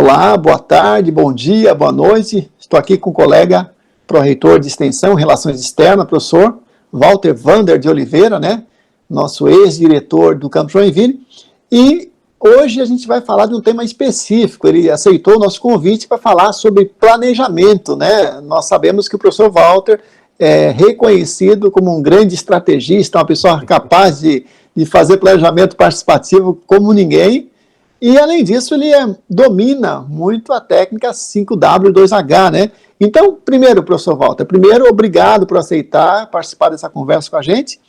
Olá, boa tarde, bom dia, boa noite. Estou aqui com o colega pró-reitor de Extensão, Relações Externas, professor Walter Vander de Oliveira, né? Nosso ex-diretor do Campus Joinville. E hoje a gente vai falar de um tema específico. Ele aceitou o nosso convite para falar sobre planejamento, né? Nós sabemos que o professor Walter é reconhecido como um grande estrategista, uma pessoa capaz de fazer planejamento participativo como ninguém. E, além disso, ele domina muito a técnica 5W2H, né? Então, primeiro, professor Walter, obrigado por aceitar participar dessa conversa com a gente.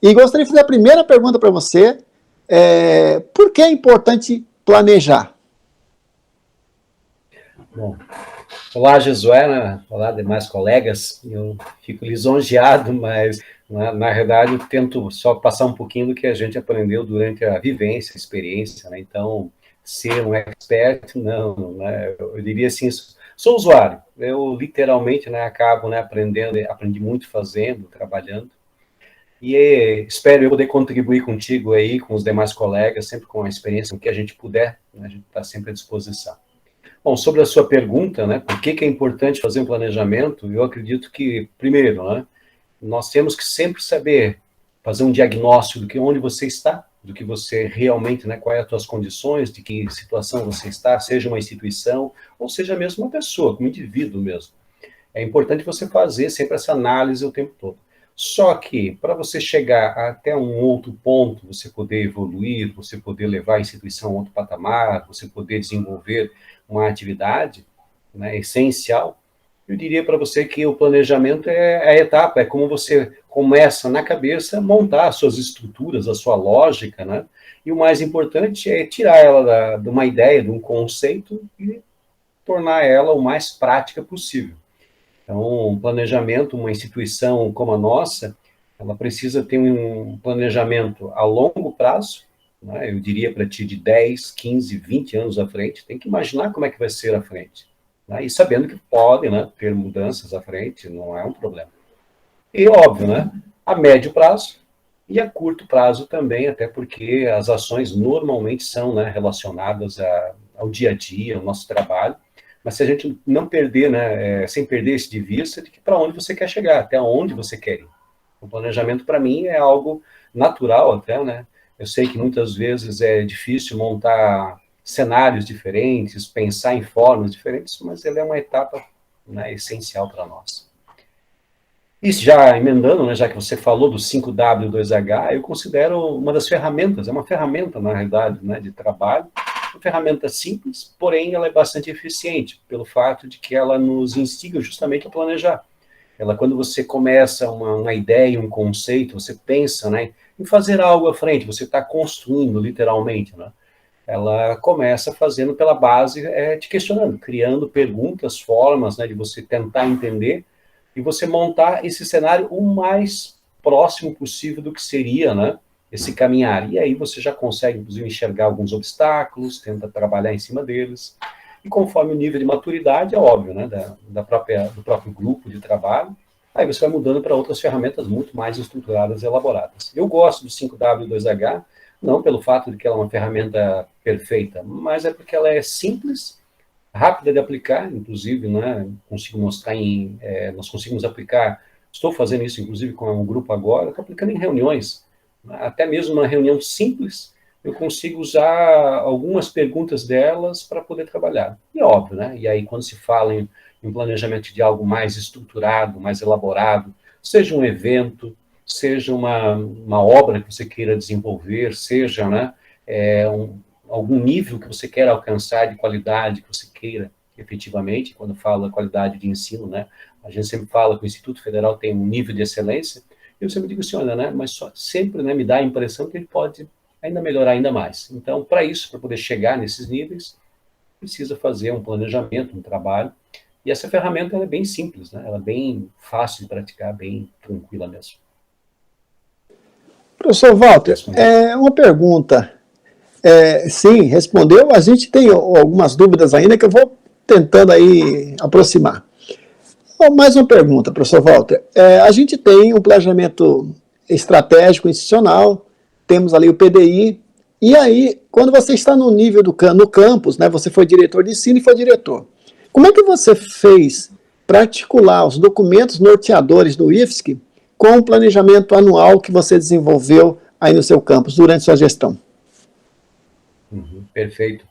E gostaria de fazer a primeira pergunta para você. Por que é importante planejar? Bom, olá, Josué, né? Olá, demais colegas. Eu fico lisonjeado, mas, na verdade, eu tento só passar um pouquinho do que a gente aprendeu durante a vivência, a experiência, né? Então, ser um expert, não, né? Eu diria assim, sou usuário. Eu, literalmente, né, acabo, né, aprendi muito fazendo, trabalhando. E espero eu poder contribuir contigo aí, com os demais colegas, sempre com a experiência, com que a gente puder, né? A gente está sempre à disposição. Bom, sobre a sua pergunta, né, por que é importante fazer um planejamento, eu acredito que, primeiro, né, nós temos que sempre saber fazer um diagnóstico do que onde você está, do que você realmente, né, quais as suas condições, de que situação você está, seja uma instituição, ou seja mesmo uma pessoa, como indivíduo mesmo. É importante você fazer sempre essa análise o tempo todo. Só que, para você chegar até um outro ponto, você poder evoluir, você poder levar a instituição a outro patamar, você poder desenvolver uma atividade, né, essencial, eu diria para você que o planejamento é a etapa, é como você começa na cabeça a montar as suas estruturas, a sua lógica, né? E o mais importante é tirar ela de uma ideia, de um conceito e tornar ela o mais prática possível. Então, um planejamento, uma instituição como a nossa, ela precisa ter um planejamento a longo prazo, né? Eu diria para ti de 10, 15, 20 anos à frente, tem que imaginar como é que vai ser à frente, né? E sabendo que pode, né, ter mudanças à frente, não é um problema. E, óbvio, né, a médio prazo e a curto prazo também, até porque as ações normalmente são, né, relacionadas ao dia a dia, ao nosso trabalho, mas se a gente não perder, né, sem perder isso de vista, de que para onde você quer chegar, até onde você quer ir. O planejamento, para mim, é algo natural até, né? Eu sei que muitas vezes é difícil montar cenários diferentes, pensar em formas diferentes, mas ele é uma etapa, né, essencial para nós. E já emendando, né, já que você falou do 5W2H, eu considero uma das ferramentas, é uma ferramenta, na realidade, né, de trabalho, uma ferramenta simples, porém ela é bastante eficiente, pelo fato de que ela nos instiga justamente a planejar. Ela, quando você começa uma ideia, um conceito, você pensa, né, em fazer algo à frente, você está construindo, literalmente, né? Ela começa fazendo pela base, te questionando, criando perguntas, formas, né, de você tentar entender e você montar esse cenário o mais próximo possível do que seria, né, esse caminhar. E aí você já consegue, inclusive, enxergar alguns obstáculos, tenta trabalhar em cima deles. E conforme o nível de maturidade, é óbvio, né, do próprio grupo de trabalho, aí você vai mudando para outras ferramentas muito mais estruturadas e elaboradas. Eu gosto do 5W2H, não pelo fato de que ela é uma ferramenta perfeita, mas é porque ela é simples, rápida de aplicar, inclusive, né, consigo mostrar nós conseguimos aplicar, estou fazendo isso, inclusive, com um grupo agora, estou aplicando em reuniões, até mesmo uma reunião simples, eu consigo usar algumas perguntas delas para poder trabalhar. E óbvio, né? E aí, quando se fala em planejamento de algo mais estruturado, mais elaborado, seja um evento, seja uma obra que você queira desenvolver, seja, né, algum nível que você queira alcançar de qualidade, que você queira efetivamente, quando fala qualidade de ensino, né, a gente sempre fala que o Instituto Federal tem um nível de excelência, eu sempre digo assim, olha, né, mas sempre, né, me dá a impressão que ele pode ainda melhorar ainda mais. Então, para isso, para poder chegar nesses níveis, precisa fazer um planejamento, um trabalho, e essa ferramenta ela é bem simples, né, ela é bem fácil de praticar, bem tranquila mesmo. Professor Walter, uma pergunta. Sim, respondeu. A gente tem algumas dúvidas ainda que eu vou tentando aí aproximar. Mais uma pergunta, professor Walter. A gente tem um planejamento estratégico institucional, temos ali o PDI, E aí, quando você está no nível no campus, né, você foi diretor de ensino e foi diretor, como é que você fez para articular os documentos norteadores do IFSC com o planejamento anual que você desenvolveu aí no seu campus durante sua gestão? Perfeito.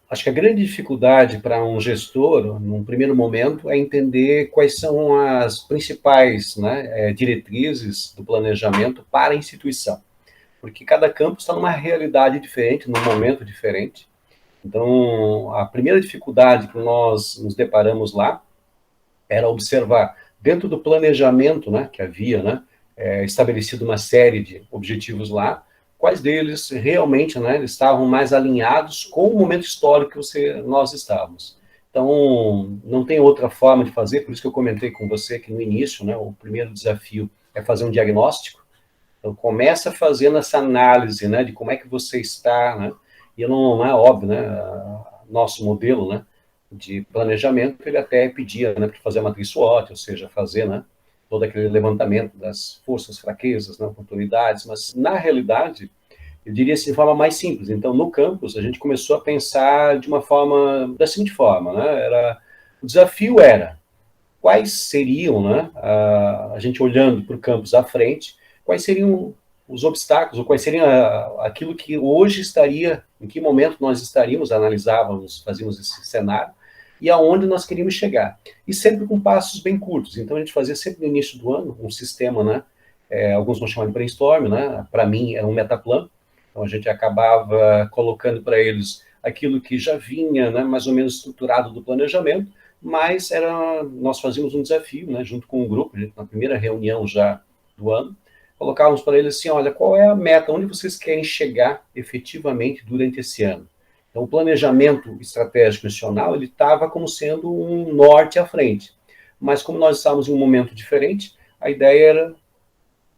Acho que a grande dificuldade para um gestor, num primeiro momento, é entender quais são as principais, né, diretrizes do planejamento para a instituição. Porque cada campus está numa realidade diferente, num momento diferente. Então, a primeira dificuldade que nós nos deparamos lá era observar, dentro do planejamento, né, que havia, né, estabelecido uma série de objetivos lá, quais deles realmente, né, estavam mais alinhados com o momento histórico que nós estávamos. Então, não tem outra forma de fazer, por isso que eu comentei com você que no início, né, o primeiro desafio é fazer um diagnóstico. Então, começa fazendo essa análise, né, de como é que você está, né, e não é óbvio, né, nosso modelo, né, de planejamento, ele até pedia, né, para fazer a matriz SWOT, ou seja, fazer, né, todo aquele levantamento das forças, fraquezas, né, oportunidades, mas, na realidade, eu diria assim, de forma mais simples. Então, no campus, a gente começou a pensar de uma forma, da seguinte forma, né, o desafio era, quais seriam, né, a gente olhando para o campus à frente, quais seriam os obstáculos, ou quais seriam aquilo que hoje estaria, em que momento nós estaríamos, analisávamos, fazíamos esse cenário, e aonde nós queríamos chegar. E sempre com passos bem curtos. Então, a gente fazia sempre no início do ano um sistema, né, alguns vão chamar de brainstorm, né, para mim era um metaplan, então a gente acabava colocando para eles aquilo que já vinha, né, mais ou menos estruturado do planejamento, mas nós fazíamos um desafio, né, junto com o grupo, na primeira reunião já do ano, colocávamos para eles assim, olha, qual é a meta, onde vocês querem chegar efetivamente durante esse ano? Então, o planejamento estratégico nacional, ele estava como sendo um norte à frente, mas como nós estávamos em um momento diferente, a ideia era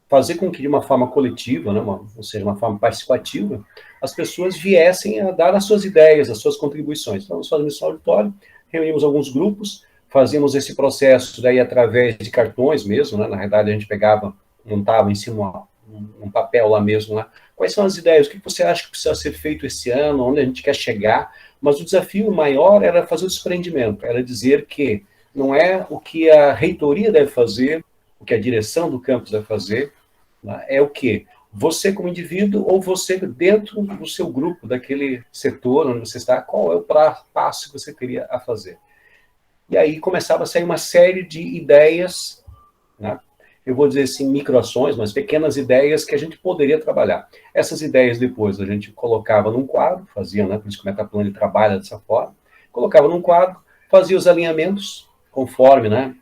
fazer com que de uma forma coletiva, né, ou seja, uma forma participativa, as pessoas viessem a dar as suas ideias, as suas contribuições. Então, nós fazíamos isso no auditório, reunimos alguns grupos, fazíamos esse processo daí através de cartões mesmo, né? Na verdade, a gente pegava, montava em cima um papel lá mesmo, lá. Quais são as ideias? O que você acha que precisa ser feito esse ano? Onde a gente quer chegar? Mas o desafio maior era fazer o desprendimento, era dizer que não é o que a reitoria deve fazer, o que a direção do campus deve fazer, né? É o quê? Você como indivíduo ou você dentro do seu grupo, daquele setor onde você está, qual é o passo que você teria a fazer? E aí começava a sair uma série de ideias, né? Eu vou dizer assim, microações, mas pequenas ideias que a gente poderia trabalhar. Essas ideias depois a gente colocava num quadro, fazia, né? Por isso que o Metaplan trabalha dessa forma, colocava num quadro, fazia os alinhamentos conforme, né,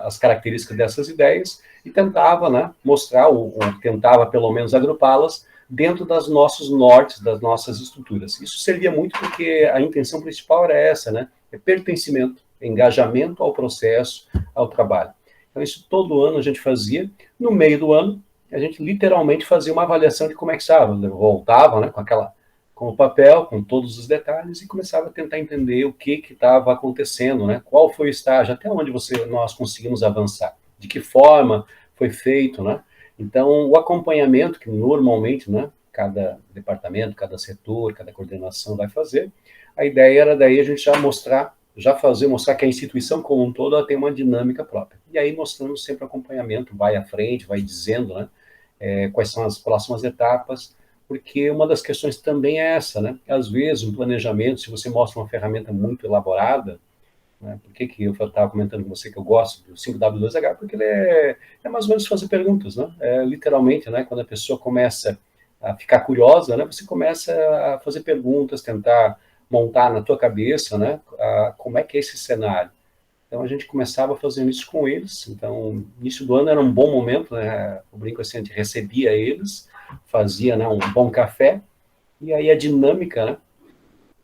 as características dessas ideias e tentava, né, mostrar, ou tentava pelo menos agrupá-las dentro das nossos nortes, das nossas estruturas. Isso servia muito porque a intenção principal era essa, né, é pertencimento, engajamento ao processo, ao trabalho. Então, isso todo ano a gente fazia. No meio do ano, a gente literalmente fazia uma avaliação de como é que estava. Voltava, né, com o papel, com todos os detalhes, e começava a tentar entender o que estava acontecendo, né? Qual foi o estágio, até onde nós conseguimos avançar, de que forma foi feito, né? Então, o acompanhamento que normalmente, né, cada departamento, cada setor, cada coordenação vai fazer, a ideia era daí a gente já mostrar que a instituição como um todo ela tem uma dinâmica própria. E aí mostrando sempre acompanhamento, vai à frente, vai dizendo, né, quais são as próximas etapas, porque uma das questões também é essa, né? Às vezes, um planejamento, se você mostra uma ferramenta muito elaborada, né? Por que eu estava comentando com você que eu gosto do 5W2H? Porque ele é mais ou menos fazer perguntas, né? Literalmente, né? Quando a pessoa começa a ficar curiosa, né? Você começa a fazer perguntas, tentar montar na tua cabeça, né? Como é que é esse cenário. Então, a gente começava fazendo isso com eles. Então, início do ano era um bom momento, né? Eu brinco assim, a gente recebia eles, fazia, né, um bom café, e aí a dinâmica, né?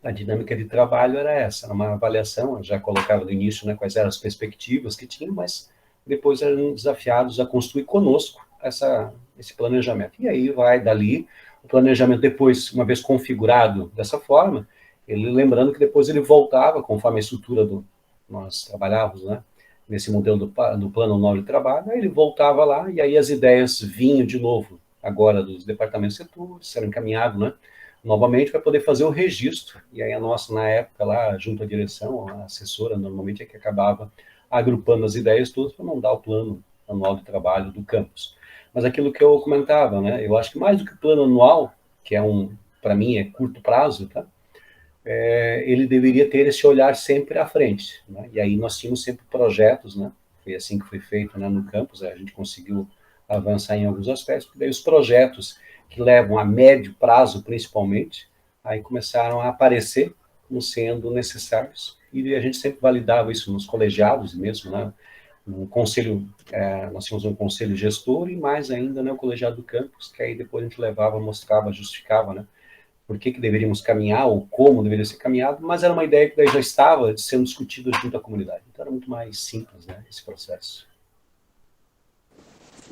A dinâmica de trabalho era essa, era uma avaliação, eu já colocava no início, né, quais eram as perspectivas que tinham, mas depois eram desafiados a construir conosco esse planejamento. E aí vai dali, o planejamento depois, uma vez configurado dessa forma, ele lembrando que depois ele voltava, conforme a estrutura nós trabalhávamos, né, nesse modelo do plano novo de trabalho, aí ele voltava lá, e aí as ideias vinham de novo, agora dos departamentos de setores, eram encaminhados, né, novamente vai poder fazer o registro, e aí a nossa, na época lá, junto à direção, a assessora, normalmente é que acabava agrupando as ideias todas para mandar o plano anual de trabalho do campus. Mas aquilo que eu comentava, né, eu acho que mais do que o plano anual, que é para mim, é curto prazo, tá? Ele deveria ter esse olhar sempre à frente, né? E aí nós tínhamos sempre projetos, né? Foi assim que foi feito, né, no campus, a gente conseguiu avançar em alguns aspectos, porque daí os projetos que levam a médio prazo, principalmente, aí começaram a aparecer como sendo necessários, e a gente sempre validava isso nos colegiados mesmo, né? No conselho, nós tínhamos um conselho gestor e mais ainda, né, o colegiado do campus, que aí depois a gente levava, mostrava, justificava, né, por que deveríamos caminhar ou como deveria ser caminhado, mas era uma ideia que daí já estava sendo discutida junto à comunidade. Então era muito mais simples, né, esse processo.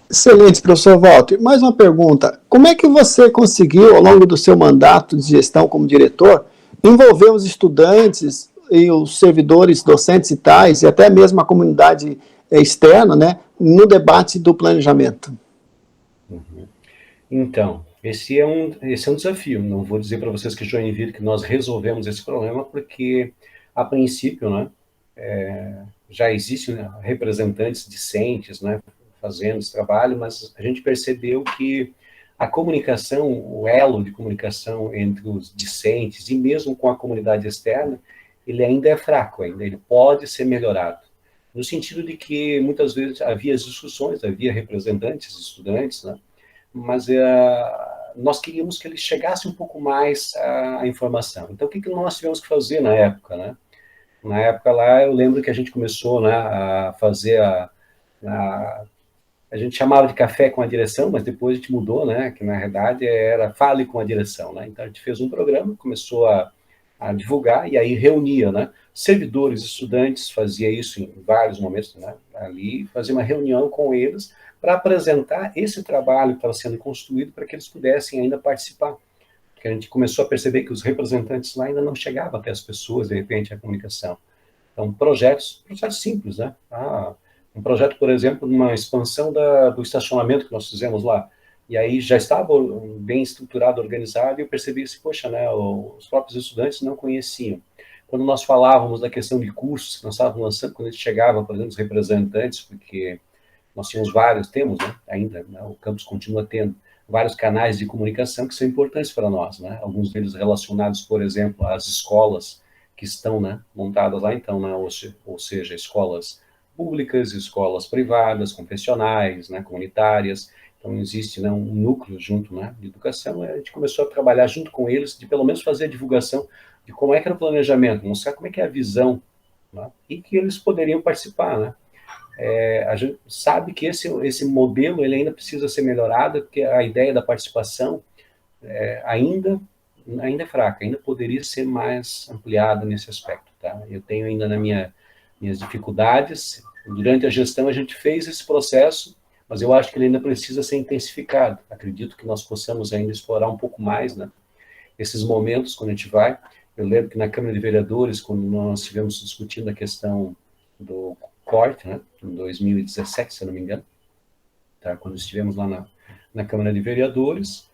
Excelente, professor Walter. Mais uma pergunta. Como é que você conseguiu, ao longo do seu mandato de gestão como diretor, envolver os estudantes e os servidores docentes e tais, e até mesmo a comunidade externa, né, no debate do planejamento? Uhum. Então, esse é um desafio. Não vou dizer para vocês que Joinville que nós resolvemos esse problema, porque, a princípio, né, já existem, né, representantes discentes, né, fazendo esse trabalho, mas a gente percebeu que a comunicação, o elo de comunicação entre os discentes e mesmo com a comunidade externa, ele ainda é fraco, ainda ele pode ser melhorado. No sentido de que muitas vezes havia discussões, havia representantes, estudantes, né, mas nós queríamos que ele chegasse um pouco mais à informação. Então, o que nós tivemos que fazer na época, né? Na época lá, eu lembro que a gente começou, né, a fazer a gente chamava de café com a direção, mas depois a gente mudou, né, que na verdade era fale com a direção, né? Então a gente fez um programa, começou a divulgar e aí reunia, né, servidores, estudantes, fazia isso em vários momentos, né, ali fazia uma reunião com eles para apresentar esse trabalho que estava sendo construído para que eles pudessem ainda participar. Porque a gente começou a perceber que os representantes lá ainda não chegavam até as pessoas, de repente, a comunicação. Então, projetos simples, né? Um projeto, por exemplo, de uma expansão do estacionamento que nós fizemos lá. E aí já estava bem estruturado, organizado, e eu percebi assim, poxa, né, os próprios estudantes não conheciam. Quando nós falávamos da questão de cursos que nós estávamos lançando, quando a gente chegava, por exemplo, os representantes, porque nós tínhamos vários, temos, né, ainda, né, o campus continua tendo vários canais de comunicação que são importantes para nós, né, alguns deles relacionados, por exemplo, às escolas que estão, né, montadas lá, então, né, ou seja, escolas públicas, escolas privadas, confessionais, né, comunitárias. Então existe, né, um núcleo junto, né, de educação. A gente começou a trabalhar junto com eles, de pelo menos fazer a divulgação de como é que era o planejamento, mostrar como é que é a visão, né, e que eles poderiam participar, né. A gente sabe que esse modelo ele ainda precisa ser melhorado, porque a ideia da participação ainda é fraca, ainda poderia ser mais ampliada nesse aspecto, tá? Eu tenho ainda minhas dificuldades. Durante a gestão a gente fez esse processo, mas eu acho que ele ainda precisa ser intensificado. Acredito que nós possamos ainda explorar um pouco mais, né, esses momentos quando a gente vai. Eu lembro que na Câmara de Vereadores, quando nós estivemos discutindo a questão do corte, né, em 2017, se eu não me engano, tá, quando estivemos lá na Câmara de Vereadores,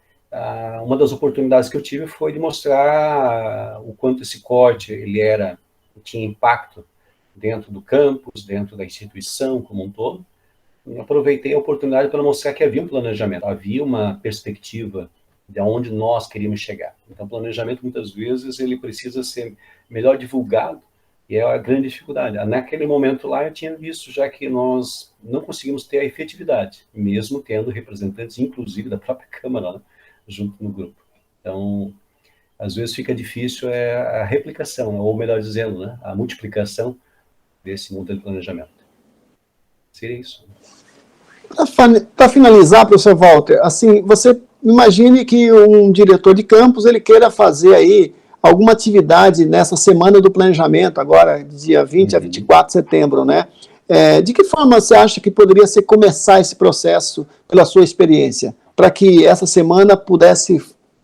uma das oportunidades que eu tive foi de mostrar o quanto esse corte tinha impacto dentro do campus, dentro da instituição como um todo. E aproveitei a oportunidade para mostrar que havia um planejamento, havia uma perspectiva de onde nós queríamos chegar. Então, o planejamento, muitas vezes, ele precisa ser melhor divulgado, e é a grande dificuldade. Naquele momento lá, eu tinha visto já que nós não conseguimos ter a efetividade, mesmo tendo representantes, inclusive, da própria Câmara, né, junto no grupo. Então, às vezes fica difícil a replicação, ou melhor dizendo, né, a multiplicação desse modelo de planejamento. Seria isso. Para finalizar, professor Walter, assim, você imagine que um diretor de campus ele queira fazer aí alguma atividade nessa semana do planejamento, agora dia 20 a 24 de setembro, né? De que forma você acha que poderia ser começar esse processo pela sua experiência, para que essa semana pudesse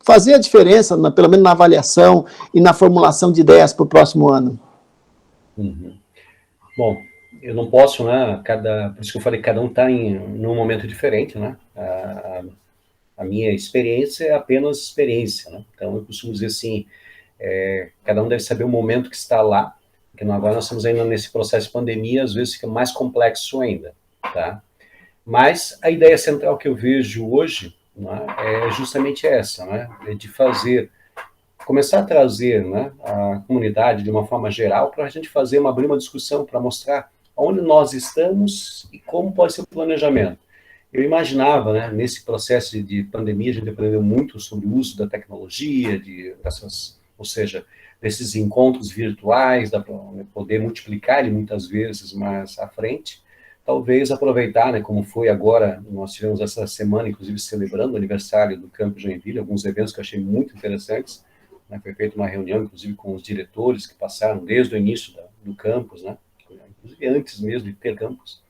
fazer a diferença, pelo menos na avaliação e na formulação de ideias para o próximo ano? Bom, eu não posso, né, por isso que eu falei, cada um está num momento diferente, né, A minha experiência é apenas experiência, né? Então, eu costumo dizer assim, cada um deve saber o momento que está lá, porque agora nós estamos ainda nesse processo de pandemia, às vezes fica mais complexo ainda, tá? Mas a ideia central que eu vejo hoje, né, é justamente essa, né? É de começar a trazer, né, a comunidade de uma forma geral para a gente abrir uma discussão para mostrar onde nós estamos e como pode ser o planejamento. Eu imaginava, né, nesse processo de pandemia, a gente aprendeu muito sobre o uso da tecnologia, ou seja, desses encontros virtuais, dá para poder multiplicar ele muitas vezes mais à frente. Talvez aproveitar, né, como foi agora, nós tivemos essa semana, inclusive, celebrando o aniversário do Campus Joinville, alguns eventos que eu achei muito interessantes, né, foi feita uma reunião, inclusive, com os diretores que passaram desde o início do campus, né, inclusive antes mesmo de ter campus,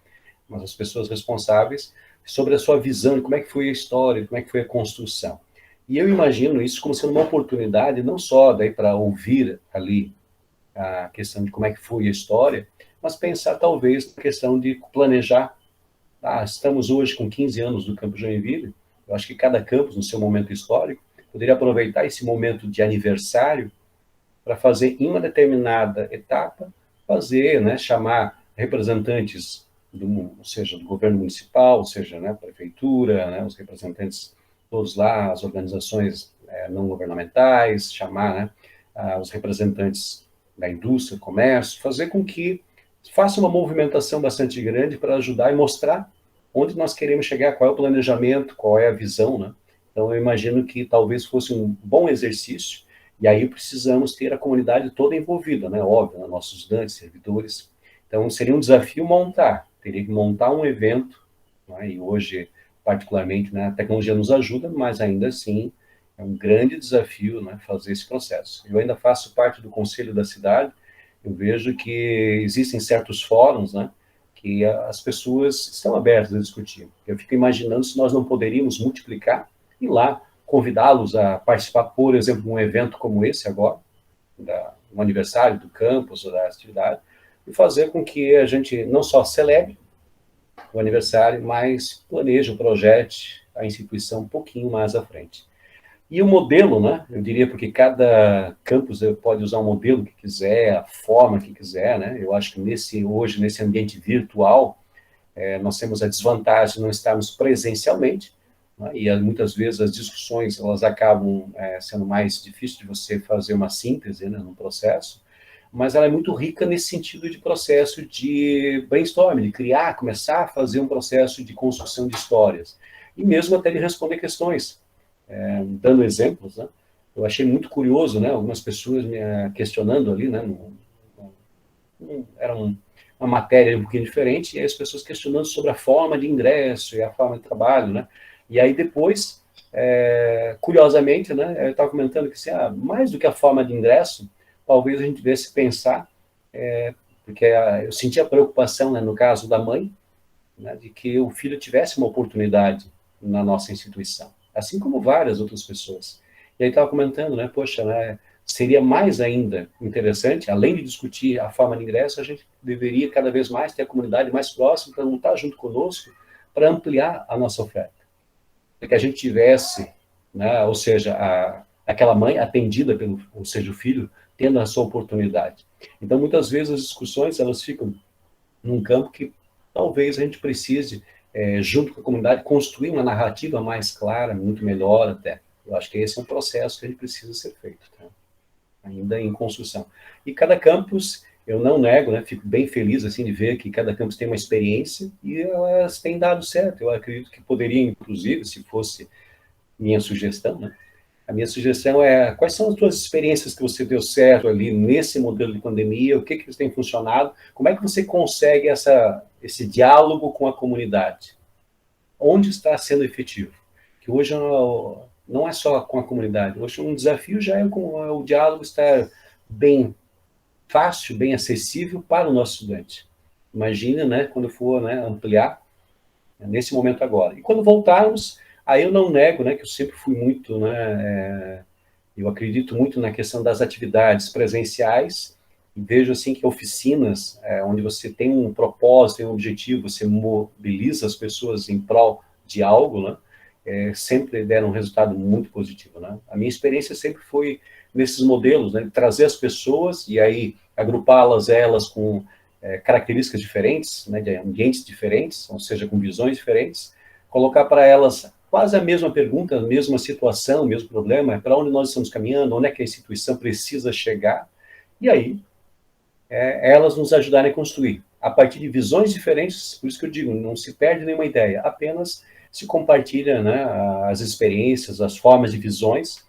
mas as pessoas responsáveis, sobre a sua visão de como é que foi a história, como é que foi a construção. E eu imagino isso como sendo uma oportunidade, não só daí para ouvir ali a questão de como é que foi a história, mas pensar talvez na questão de planejar. Estamos hoje com 15 anos do Campus Joinville, eu acho que cada campus, no seu momento histórico, poderia aproveitar esse momento de aniversário para fazer, em uma determinada etapa, né, chamar representantes ou seja, do governo municipal, ou seja, né, prefeitura, né, os representantes todos lá, as organizações não governamentais, chamar, né, os representantes da indústria, comércio, fazer com que faça uma movimentação bastante grande para ajudar e mostrar onde nós queremos chegar, qual é o planejamento, qual é a visão, né? Então, eu imagino que talvez fosse um bom exercício, e aí precisamos ter a comunidade toda envolvida, né? Óbvio, né? Nossos estudantes, servidores. Então, seria um desafio teria que montar um evento, né? E hoje, particularmente, né, a tecnologia nos ajuda, mas ainda assim é um grande desafio, né, fazer esse processo. Eu ainda faço parte do conselho da cidade, eu vejo que existem certos fóruns, né, que as pessoas estão abertas a discutir. Eu fico imaginando se nós não poderíamos multiplicar e lá convidá-los a participar, por exemplo, de um evento como esse agora, um aniversário do campus ou da atividade, e fazer com que a gente não só celebre o aniversário, mas planeje, projete a instituição um pouquinho mais à frente. E o modelo, né, eu diria, porque cada campus pode usar o modelo que quiser, a forma que quiser, né, eu acho que hoje, nesse ambiente virtual, nós temos a desvantagem de não estarmos presencialmente, né, e muitas vezes as discussões, elas acabam sendo mais difíceis de você fazer uma síntese, né, no processo, mas ela é muito rica nesse sentido de processo de brainstorming, de criar, começar a fazer um processo de construção de histórias, e mesmo até de responder questões. Dando exemplos, né? Eu achei muito curioso, né? Algumas pessoas me questionando ali, né? Era uma matéria um pouquinho diferente, e aí as pessoas questionando sobre a forma de ingresso e a forma de trabalho, né? E aí depois, curiosamente, né? Eu estava comentando que assim, mais do que a forma de ingresso, talvez a gente devesse pensar, porque eu senti a preocupação, né, no caso da mãe, né, de que o filho tivesse uma oportunidade na nossa instituição, assim como várias outras pessoas. E aí estava comentando, né, poxa, né, seria mais ainda interessante, além de discutir a forma de ingresso, a gente deveria cada vez mais ter a comunidade mais próxima para lutar junto conosco, para ampliar a nossa oferta. Para que a gente tivesse, né, ou seja, aquela mãe atendida ou seja, o filho tendo a sua oportunidade. Então, muitas vezes as discussões, elas ficam num campo que talvez a gente precise, junto com a comunidade, construir uma narrativa mais clara, muito melhor até. Eu acho que esse é um processo que a gente precisa ser feito, tá? Ainda em construção. E cada campus, eu não nego, né, fico bem feliz assim, de ver que cada campus tem uma experiência e elas têm dado certo. Eu acredito que poderia, inclusive, se fosse minha sugestão, né, a minha sugestão é, quais são as suas experiências que você deu certo ali nesse modelo de pandemia, o que tem funcionado, como é que você consegue esse diálogo com a comunidade? Onde está sendo efetivo? Que hoje não é só com a comunidade, hoje um desafio já é com o diálogo estar bem fácil, bem acessível para o nosso estudante. Imagina, né, quando for, né, ampliar, nesse momento agora. E quando voltarmos, aí eu não nego, né, que eu sempre fui muito, né, eu acredito muito na questão das atividades presenciais, e vejo assim que oficinas, onde você tem um propósito, tem um objetivo, você mobiliza as pessoas em prol de algo, né, sempre deram um resultado muito positivo, né? A minha experiência sempre foi nesses modelos, né, de trazer as pessoas e aí agrupá-las, elas com características diferentes, né, de ambientes diferentes, ou seja, com visões diferentes, colocar para elas quase a mesma pergunta, a mesma situação, o mesmo problema, para onde nós estamos caminhando, onde é que a instituição precisa chegar, e aí elas nos ajudarem a construir. A partir de visões diferentes, por isso que eu digo, não se perde nenhuma ideia, apenas se compartilha, né, as experiências, as formas de visões,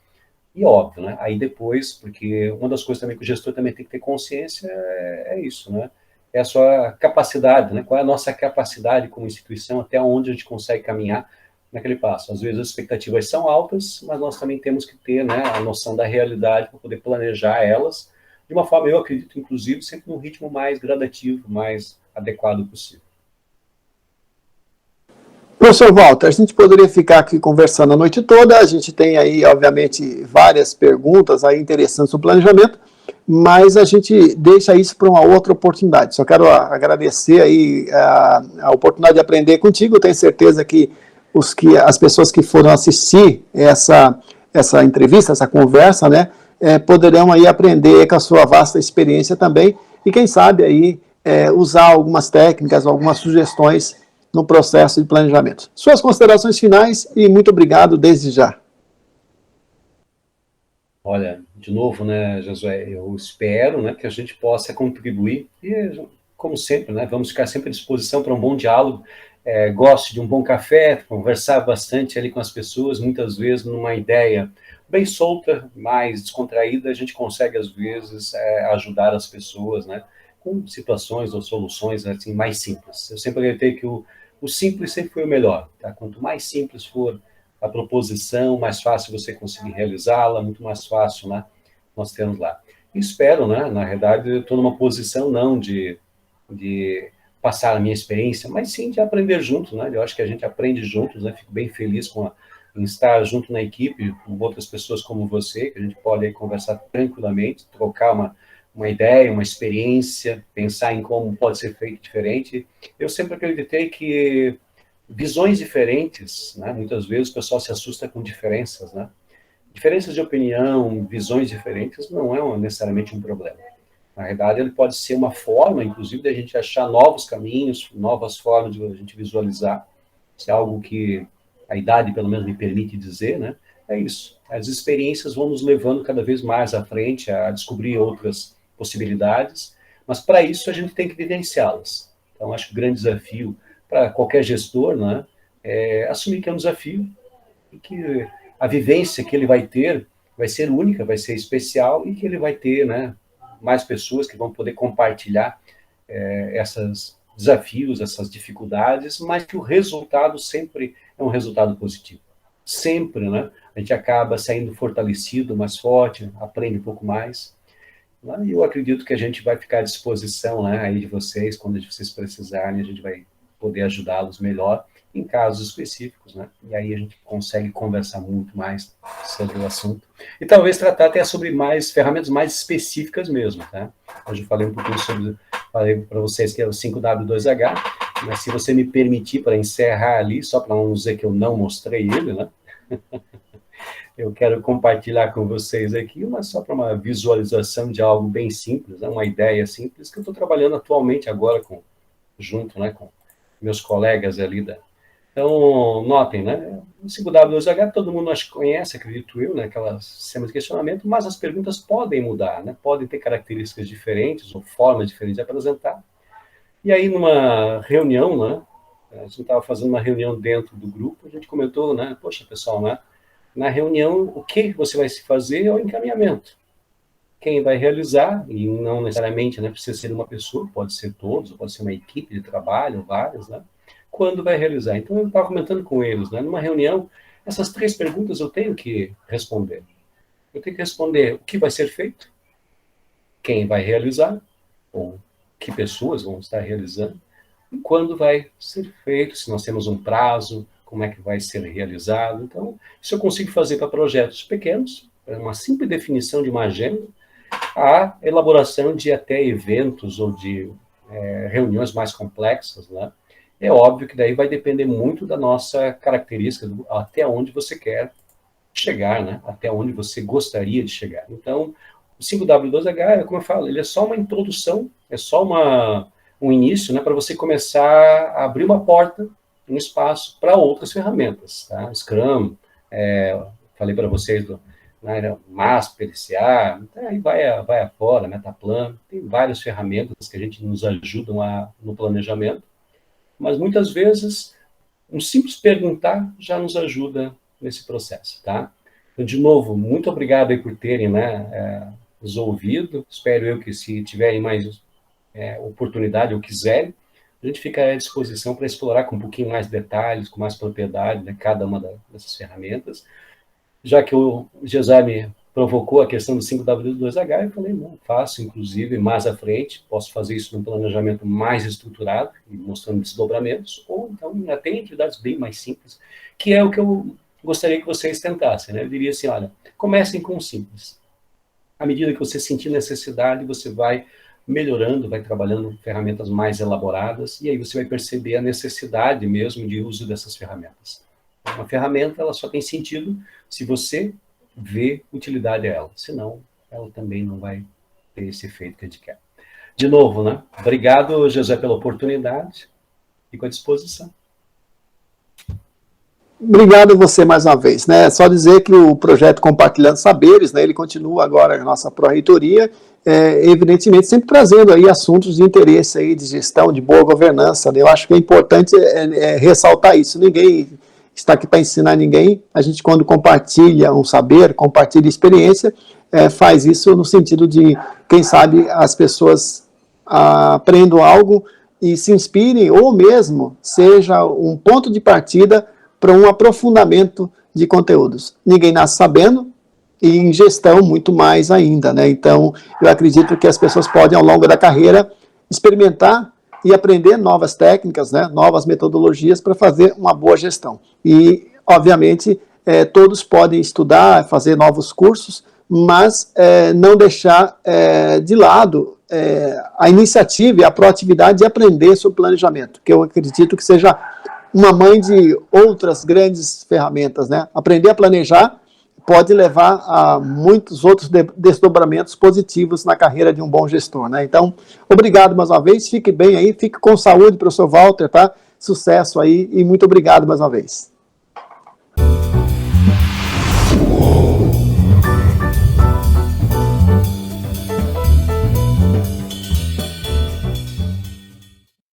e óbvio, né, aí depois, porque uma das coisas também que o gestor também tem que ter consciência é isso, né, é a sua capacidade, né, qual é a nossa capacidade como instituição, até onde a gente consegue caminhar naquele passo. Às vezes as expectativas são altas, mas nós também temos que ter, né, a noção da realidade para poder planejar elas de uma forma, eu acredito, inclusive, sempre num ritmo mais gradativo, mais adequado possível. Professor Walter, a gente poderia ficar aqui conversando a noite toda, a gente tem aí, obviamente, várias perguntas aí interessantes no planejamento, mas a gente deixa isso para uma outra oportunidade. Só quero agradecer aí a oportunidade de aprender contigo, eu tenho certeza que as pessoas que foram assistir essa entrevista, essa conversa, né, poderão aí aprender com a sua vasta experiência também, e quem sabe aí usar algumas técnicas, algumas sugestões no processo de planejamento. Suas considerações finais e muito obrigado desde já. Olha, de novo, né, Josué, eu espero, né, que a gente possa contribuir e, como sempre, né, vamos ficar sempre à disposição para um bom diálogo. Gosto de um bom café, conversar bastante ali com as pessoas, muitas vezes numa ideia bem solta, mais descontraída, a gente consegue, às vezes, ajudar as pessoas, né, com situações ou soluções assim, mais simples. Eu sempre acreditei que o simples sempre foi o melhor. Tá? Quanto mais simples for a proposição, mais fácil você conseguir realizá-la, muito mais fácil, né, nós temos lá. E espero, né, na verdade, eu estou numa posição não de passar a minha experiência, mas sim de aprender juntos, né? Eu acho que a gente aprende juntos, né? Fico bem feliz em estar junto na equipe, com outras pessoas como você, que a gente pode aí conversar tranquilamente, trocar uma ideia, uma experiência, pensar em como pode ser feito diferente. Eu sempre acreditei que visões diferentes, né? Muitas vezes o pessoal se assusta com diferenças, né? Diferenças de opinião, visões diferentes não é necessariamente um problema. Na verdade, ele pode ser uma forma, inclusive, de a gente achar novos caminhos, novas formas de a gente visualizar. Isso é algo que a idade, pelo menos, me permite dizer, né? É isso. As experiências vão nos levando cada vez mais à frente, a descobrir outras possibilidades, mas para isso a gente tem que vivenciá-las. Então, acho que o grande desafio para qualquer gestor, né, é assumir que é um desafio e que a vivência que ele vai ter vai ser única, vai ser especial e que ele vai ter, né, mais pessoas que vão poder compartilhar esses desafios, essas dificuldades, mas que o resultado sempre é um resultado positivo. Sempre, né? A gente acaba saindo fortalecido, mais forte, aprende um pouco mais. Né? E eu acredito que a gente vai ficar à disposição, né, aí de vocês, quando vocês precisarem, a gente vai poder ajudá-los melhor em casos específicos, né? E aí a gente consegue conversar muito mais sobre o assunto. E talvez tratar até sobre ferramentas mais específicas mesmo, tá? Hoje eu falei um pouquinho falei para vocês que é o 5W2H, mas se você me permitir para encerrar ali, só para não dizer que eu não mostrei ele, né? Eu quero compartilhar com vocês aqui, mas só para uma visualização de algo bem simples, né? Uma ideia simples que eu estou trabalhando atualmente agora junto, né, com meus colegas ali Então, notem, né? O 5W2H todo mundo acho que conhece, acredito eu, né? Aquela sistema de questionamento, mas as perguntas podem mudar, né? Podem ter características diferentes ou formas diferentes de apresentar. E aí, numa reunião, né? A gente estava fazendo uma reunião dentro do grupo, a gente comentou, né? Poxa, pessoal, né? Na reunião, o que você vai se fazer é o encaminhamento. Quem vai realizar, e não necessariamente, né, precisa ser uma pessoa, pode ser todos, pode ser uma equipe de trabalho, várias, né? Quando vai realizar. Então, eu estava comentando com eles, né? Numa reunião, essas 3 perguntas eu tenho que responder. Eu tenho que responder o que vai ser feito, quem vai realizar, ou que pessoas vão estar realizando, e quando vai ser feito, se nós temos um prazo, como é que vai ser realizado. Então, isso eu consigo fazer para projetos pequenos, uma simples definição de uma agenda, a elaboração de até eventos ou de reuniões mais complexas, né? É óbvio que daí vai depender muito da nossa característica, até onde você quer chegar, né? Até onde você gostaria de chegar. Então, o 5W2H, como eu falo, ele é só uma introdução, é só um início, né, para você começar a abrir uma porta, um espaço para outras ferramentas, tá? Scrum, falei para vocês do MASP, PDCA, aí vai afora, Metaplan, tem várias ferramentas que a gente nos ajudam no planejamento, mas muitas vezes um simples perguntar já nos ajuda nesse processo, tá? Então, de novo, muito obrigado aí por terem, né, nos ouvido. Espero eu que, se tiverem mais oportunidade ou quiserem, a gente fica à disposição para explorar com um pouquinho mais de detalhes, com mais propriedade, né, cada uma dessas ferramentas. Já que o José me provocou a questão do 5W2H, eu falei, não, faço, inclusive, mais à frente, posso fazer isso num planejamento mais estruturado, mostrando desdobramentos, ou então até em atividades bem mais simples, que é o que eu gostaria que vocês tentassem, né? Eu diria assim, olha, comecem com o simples. À medida que você sentir necessidade, você vai melhorando, vai trabalhando ferramentas mais elaboradas, e aí você vai perceber a necessidade mesmo de uso dessas ferramentas. Uma ferramenta, ela só tem sentido se você vê utilidade a ela, senão ela também não vai ter esse efeito que a gente quer. De novo, né? Obrigado, José, pela oportunidade. Fico à disposição. Obrigado a você mais uma vez, né? Só dizer que o projeto Compartilhando Saberes, né, ele continua agora na nossa pró-reitoria, evidentemente sempre trazendo aí assuntos de interesse aí de gestão, de boa governança, né? Eu acho que é importante ressaltar isso. Ninguém está aqui para ensinar ninguém. A gente, quando compartilha um saber, compartilha experiência, faz isso no sentido de, quem sabe, as pessoas aprendam algo e se inspirem, ou mesmo seja um ponto de partida para um aprofundamento de conteúdos. Ninguém nasce sabendo, e em gestão muito mais ainda, né? Então, eu acredito que as pessoas podem, ao longo da carreira, experimentar e aprender novas técnicas, né? Novas metodologias para fazer uma boa gestão. E, obviamente, todos podem estudar, fazer novos cursos, mas não deixar de lado a iniciativa e a proatividade de aprender sobre planejamento, que eu acredito que seja uma mãe de outras grandes ferramentas, né? Aprender a planejar pode levar a muitos outros desdobramentos positivos na carreira de um bom gestor, né? Então, obrigado mais uma vez, fique bem aí, fique com saúde, professor Walter, tá? Sucesso aí e muito obrigado mais uma vez.